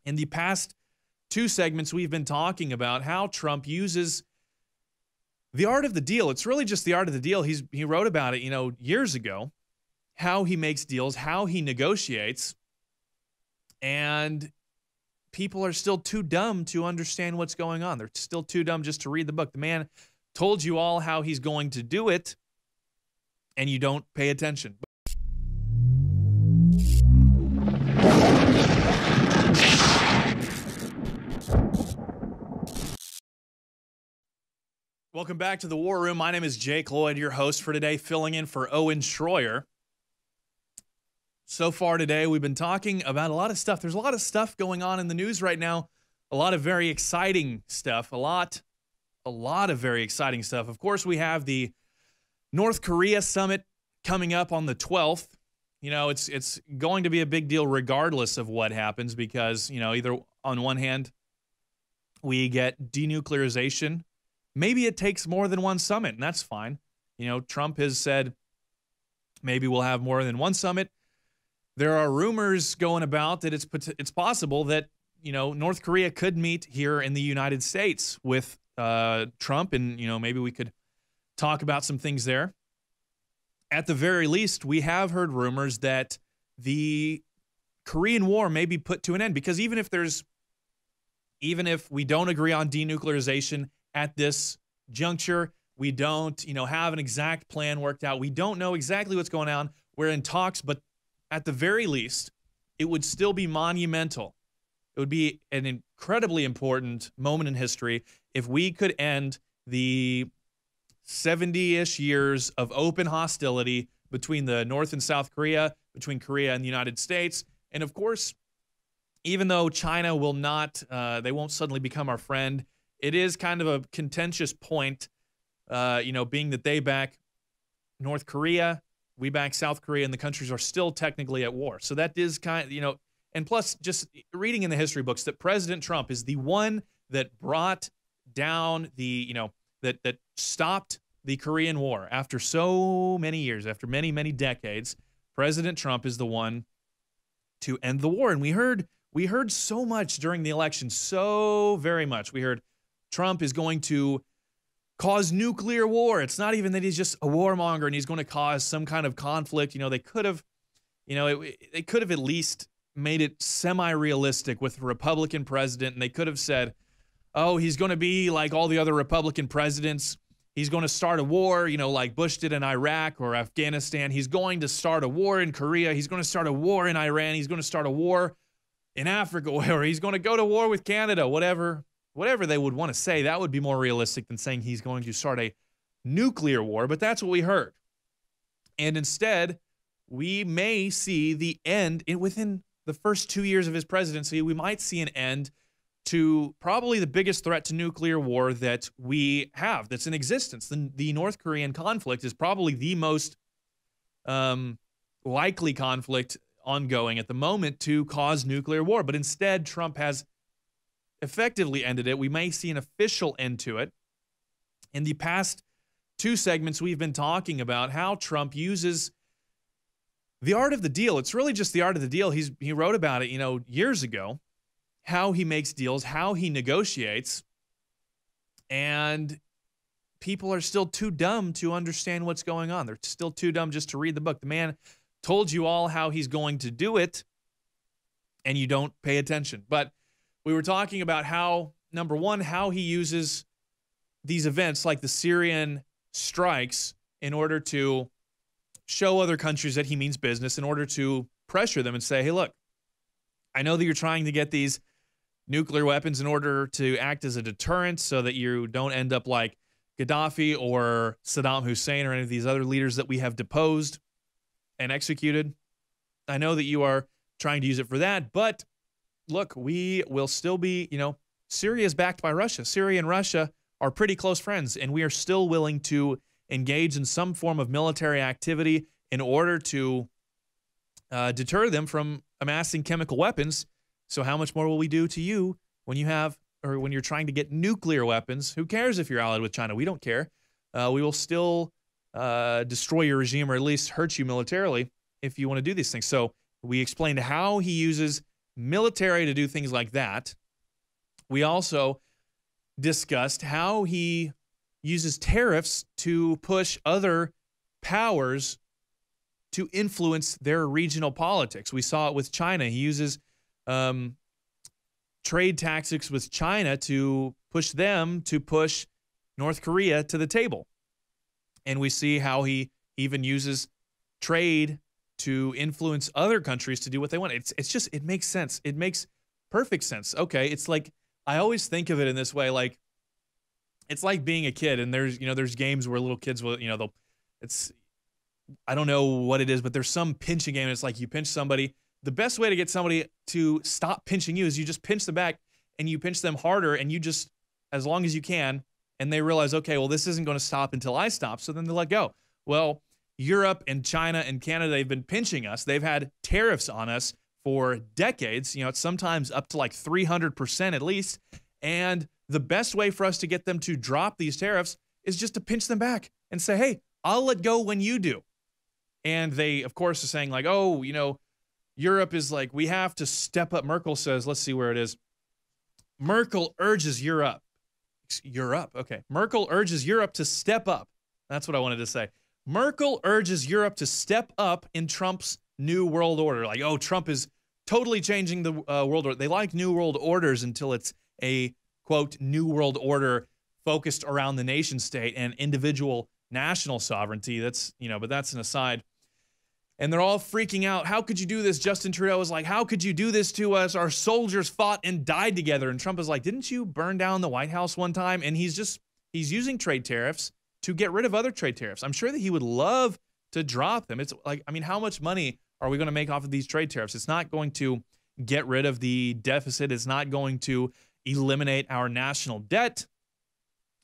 In the past two segments, we've been talking about how Trump uses the art of the deal. It's really just the art of the deal. He wrote about it, years ago, how he makes deals, how he negotiates, and people are still too dumb to understand what's going on. They're still too dumb just to read the book. The man told you all how he's going to do it, and you don't pay attention. Welcome back to the War Room. My name is Jake Lloyd, your host for today, filling in for Owen Schroyer. So far today, we've been talking about a lot of stuff. There's a lot of stuff going on in the news right now. A lot of very exciting stuff. A lot of very exciting stuff. Of course, we have the North Korea summit coming up on the 12th. It's going to be a big deal regardless of what happens because, either on one hand, we get denuclearization. Maybe it takes more than one summit, and that's fine. Trump has said maybe we'll have more than one summit. There are rumors going about that it's possible that, North Korea could meet here in the United States with Trump, and, maybe we could talk about some things there. At the very least, we have heard rumors that the Korean War may be put to an end because even if we don't agree on denuclearization at this juncture, we don't, have an exact plan worked out. We don't know exactly what's going on. We're in talks, but at the very least, it would still be monumental. It would be an incredibly important moment in history if we could end the 70-ish years of open hostility between the North and South Korea, between Korea and the United States. And of course, even though China will not, they won't suddenly become our friend, it is kind of a contentious point, being that they back North Korea, we back South Korea, and the countries are still technically at war. So that is and plus just reading in the history books that President Trump is the one that brought down that stopped the Korean War after so many years, after many, many decades. President Trump is the one to end the war. And we heard so much during the election, so very much. We heard Trump is going to cause nuclear war. It's not even that he's just a warmonger and he's going to cause some kind of conflict. They could have, they could have at least made it semi-realistic with a Republican president, and they could have said, oh, he's going to be like all the other Republican presidents. He's going to start a war, like Bush did in Iraq or Afghanistan. He's going to start a war in Korea. He's going to start a war in Iran. He's going to start a war in Africa, or he's going to go to war with Canada, whatever they would want to say. That would be more realistic than saying he's going to start a nuclear war, but that's what we heard. And instead, we may see the end within the first 2 years of his presidency. We might see an end to probably the biggest threat to nuclear war that we have, that's in existence. The North Korean conflict is probably the most likely conflict ongoing at the moment to cause nuclear war. But instead, Trump has effectively ended it. We may see an official end to it. In the past two segments, we've been talking about how Trump uses the art of the deal. It's really just the art of the deal. He wrote about it, years ago, how he makes deals, how he negotiates, and people are still too dumb to understand what's going on. They're still too dumb just to read the book. The man told you all how he's going to do it, and you don't pay attention. But we were talking about how, number one, how he uses these events like the Syrian strikes in order to show other countries that he means business, in order to pressure them and say, hey, look, I know that you're trying to get these nuclear weapons in order to act as a deterrent so that you don't end up like Gaddafi or Saddam Hussein or any of these other leaders that we have deposed and executed. I know that you are trying to use it for that, but look, we will still be, Syria is backed by Russia. Syria and Russia are pretty close friends, and we are still willing to engage in some form of military activity in order to deter them from amassing chemical weapons. So how much more will we do to you when you're trying to get nuclear weapons? Who cares if you're allied with China? We don't care. We will still destroy your regime, or at least hurt you militarily if you want to do these things. So we explained how he uses military to do things like that. We also discussed how he uses tariffs to push other powers to influence their regional politics. We saw it with China. He uses trade tactics with China to push them to push North Korea to the table. And we see how he even uses trade to influence other countries to do what they want. It's just, it makes sense. It makes perfect sense. Okay, it's like, I always think of it in this way, like, it's like being a kid, and there's games where little kids will, I don't know what it is, but there's some pinching game, and it's like you pinch somebody. The best way to get somebody to stop pinching you is you just pinch them back, and you pinch them harder, and you just, as long as you can, and they realize, okay, well, this isn't going to stop until I stop, so then they let go. Well, Europe and China and Canada, they've been pinching us. They've had tariffs on us for decades. It's sometimes up to like 300% at least. And the best way for us to get them to drop these tariffs is just to pinch them back and say, hey, I'll let go when you do. And they, of course, are saying like, oh, Europe is like, we have to step up. Merkel says, let's see where it is. Merkel urges Europe. Okay. Merkel urges Europe to step up. That's what I wanted to say. Merkel urges Europe to step up in Trump's new world order. Like, oh, Trump is totally changing the world order. They like new world orders until it's a, quote, new world order focused around the nation state and individual national sovereignty. That's, but that's an aside. And they're all freaking out. How could you do this? Justin Trudeau was like, how could you do this to us? Our soldiers fought and died together. And Trump is like, didn't you burn down the White House one time? And he's using trade tariffs to get rid of other trade tariffs. I'm sure that he would love to drop them. It's like, how much money are we going to make off of these trade tariffs? It's not going to get rid of the deficit. It's not going to eliminate our national debt.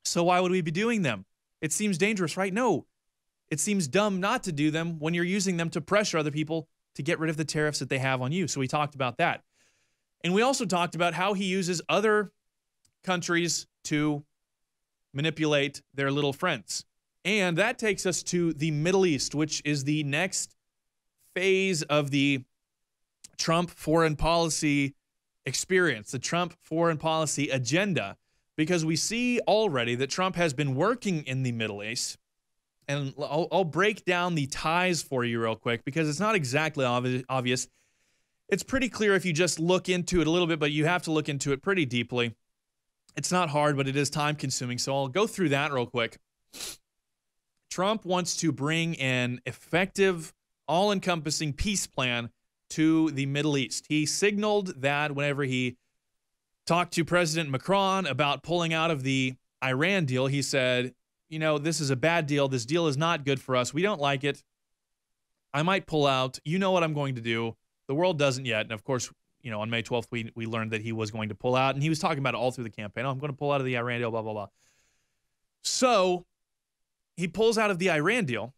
So why would we be doing them? It seems dangerous, right? No. It seems dumb not to do them when you're using them to pressure other people to get rid of the tariffs that they have on you. So we talked about that. And we also talked about how he uses other countries to manipulate their little friends. And that takes us to the Middle East, which is the next phase of the Trump foreign policy experience, the Trump foreign policy agenda, because we see already that Trump has been working in the Middle East. And I'll break down the ties for you real quick because it's not exactly obvious. It's pretty clear if you just look into it a little bit, but you have to look into it pretty deeply. It's not hard, but it is time consuming. So I'll go through that real quick. Trump wants to bring an effective, all-encompassing peace plan to the Middle East. He signaled that whenever he talked to President Macron about pulling out of the Iran deal, he said, this is a bad deal. This deal is not good for us. We don't like it. I might pull out. You know what I'm going to do. The world doesn't yet. And of course, on May 12th, we learned that he was going to pull out. And he was talking about it all through the campaign. Oh, I'm going to pull out of the Iran deal, blah, blah, blah. So he pulls out of the Iran deal.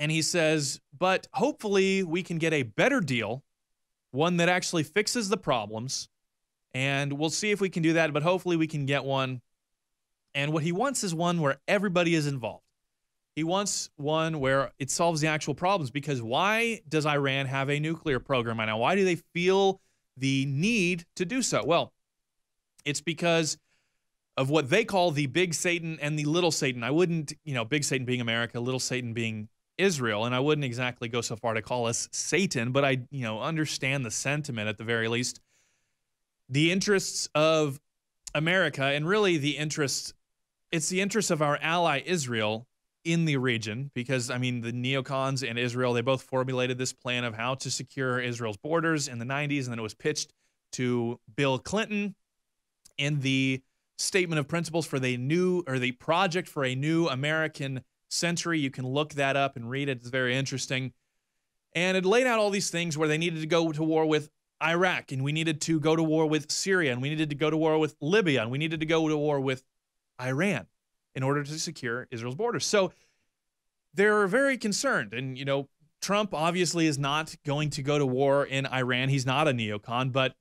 And he says, but hopefully we can get a better deal, one that actually fixes the problems. And we'll see if we can do that. But hopefully we can get one. And what he wants is one where everybody is involved. He wants one where it solves the actual problems, because why does Iran have a nuclear program right now? Why do they feel the need to do so? Well, it's because of what they call the big Satan and the little Satan. I wouldn't, big Satan being America, little Satan being Israel, and I wouldn't exactly go so far to call us Satan, but I, understand the sentiment at the very least. The interests of America, and really it's the interests of our ally Israel in the region, because, the neocons and Israel, they both formulated this plan of how to secure Israel's borders in the 90s, and then it was pitched to Bill Clinton in the statement of principles for the project for a new American century. You can look that up and read it. It's very interesting. And it laid out all these things where they needed to go to war with Iraq, and we needed to go to war with Syria, and we needed to go to war with Libya, and we needed to go to war with Iran in order to secure Israel's borders. So they're very concerned. And, Trump obviously is not going to go to war in Iran. He's not a neocon, but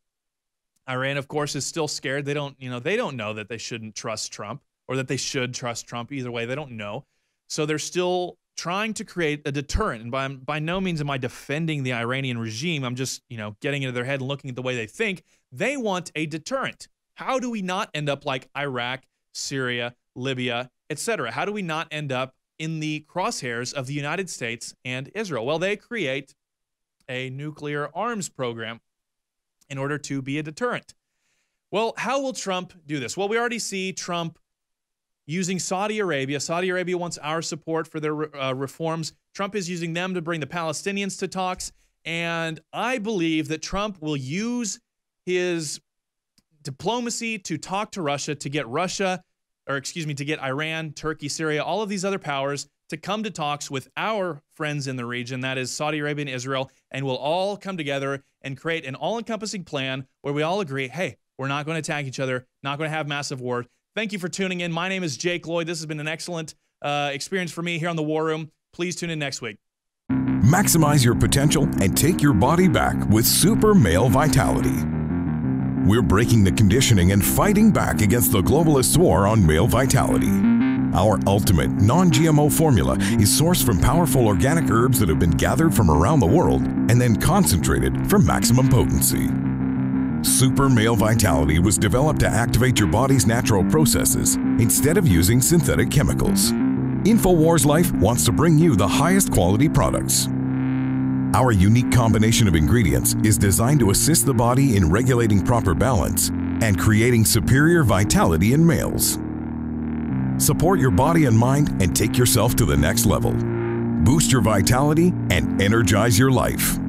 Iran, of course, is still scared. They don't know that they shouldn't trust Trump, or that they should trust Trump. Either way, they don't know. So they're still trying to create a deterrent. And by no means am I defending the Iranian regime. I'm just, getting into their head and looking at the way they think. They want a deterrent. How do we not end up like Iraq, Syria, Libya, etc.? How do we not end up in the crosshairs of the United States and Israel? Well, they create a nuclear arms program in order to be a deterrent. Well, how will Trump do this? Well, we already see Trump using Saudi Arabia. Saudi Arabia wants our support for their reforms. Trump is using them to bring the Palestinians to talks. And I believe that Trump will use his diplomacy to talk to Russia, to get Iran, Turkey, Syria, all of these other powers to come to talks with our friends in the region, that is Saudi Arabia and Israel, and we'll all come together and create an all-encompassing plan where we all agree, hey, we're not going to attack each other, not going to have massive war. Thank you for tuning in. My name is Jake Lloyd. This has been an excellent experience for me here on The War Room. Please tune in next week. Maximize your potential and take your body back with Super Male Vitality. We're breaking the conditioning and fighting back against the globalists' war on male vitality. Our ultimate non-GMO formula is sourced from powerful organic herbs that have been gathered from around the world and then concentrated for maximum potency. Super Male Vitality was developed to activate your body's natural processes instead of using synthetic chemicals. InfoWars Life wants to bring you the highest quality products. Our unique combination of ingredients is designed to assist the body in regulating proper balance and creating superior vitality in males. Support your body and mind and take yourself to the next level. Boost your vitality and energize your life.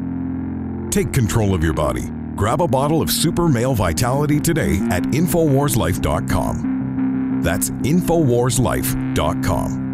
Take control of your body. Grab a bottle of Super Male Vitality today at InfoWarsLife.com. That's InfoWarsLife.com.